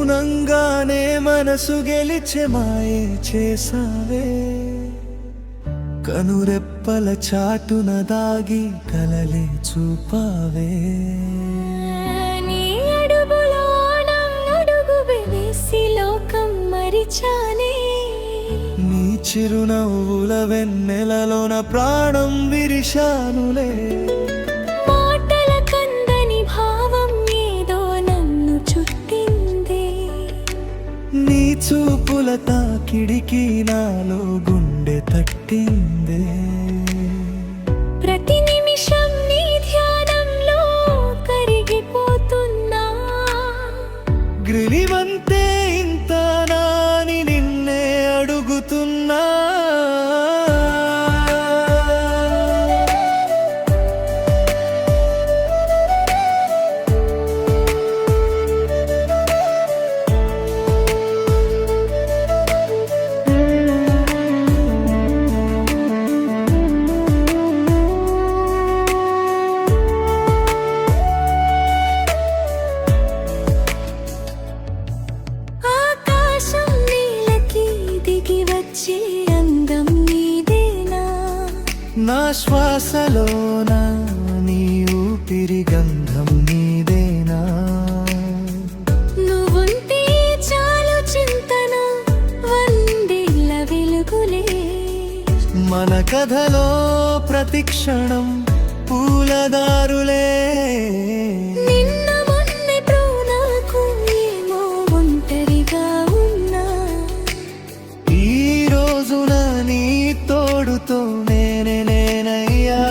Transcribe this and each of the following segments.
మౌనంగానే మనసు గెలిచే మాయే చేసావే, కనురెప్పల చాటున దాగి కలలే చూపావే. నీ అడుగులో అడుగు వేసి లోకం మరిచానే, నీ చిరునవ్వుల వెన్నెలలోన ప్రాణం విరిశానులే. మాటల కందని భావం ఏదో నన్ను చుట్టిందే, నీ చూపుల తాకిడికి నాలో గుండె తట్టిందే. ప్రతి నిమిషం నీ ధ్యానంలో కరిగిపోతున్నా, గ్రిలివంతే ఇంత నాని నిన్నే అడుగుతున్నా. ఆకాశం నీలకి దిగి వచ్చే అందం నీదేనా, నా శ్వాసలోన నీ ఊపిరి గంధం నీదేనా. నువ్వుంటే చాలు చింతన వందేళ్ళ వెలుగులే, మన కథలో ప్రతి క్షణం పూలదారులే. నిన్న మొన్నెప్పుడు నాకు ఏమో ఒంటరిగా ఉన్నా, ఈ రోజున నీ తోడుతో నేనయ్యా.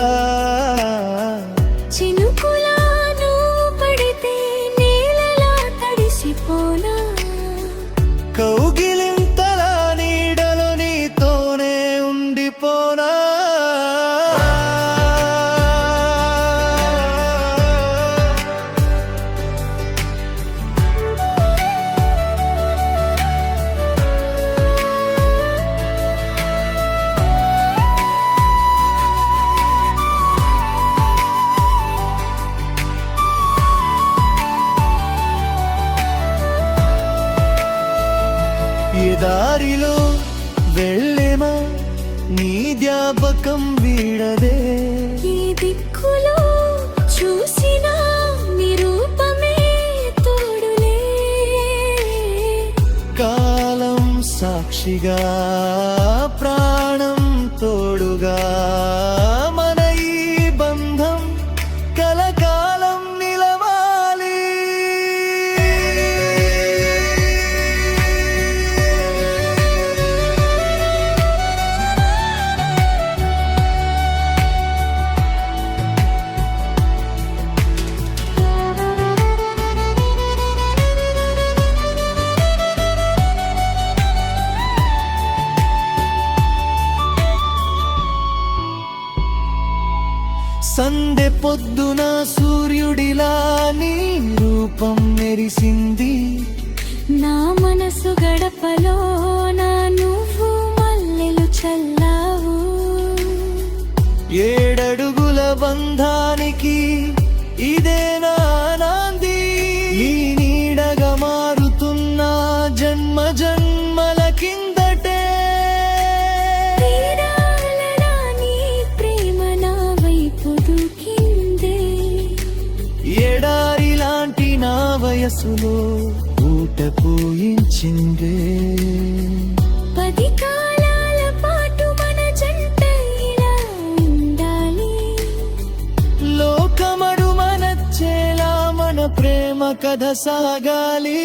చినుకులా నువ్వు పడితే నేలలా తడిసిపోనా, కౌగిలింతల నీడలో నీతోనే ఉండిపోనా. ఏ దారిలో వెళ్ళేమా నీ జ్ఞాపకం వీడదే, ఈ దిక్కులో చూసినా నీ రూపమే తోడులే. కాలం సాక్షిగా ప్రాణం తోడుగా మన ఈ బంధం కలకాలం నిలవాలి. సందె పొద్దున సూర్యుడిలా నీ రూపం మెరిసింది, నా మనసు గడపలో నా నువ్వు మల్లెలు చల్లావు, 7 అడుగుల బంధానికి ఇదే నా నాంది. నీ నీడగా మారుతున్న జన్మ జన్మల కిందటే, తీరాలనా నీ ప్రేమ నా వైపు దూకిందే, ఎడారి లాంటి నా వయసులో ఊట పోయించిందే. 10 కాలాల పాటు మన జంట ఇలా ఉండాలి, లోకమడు మనచ్చేలా మన ప్రేమ కథ సాగాలి.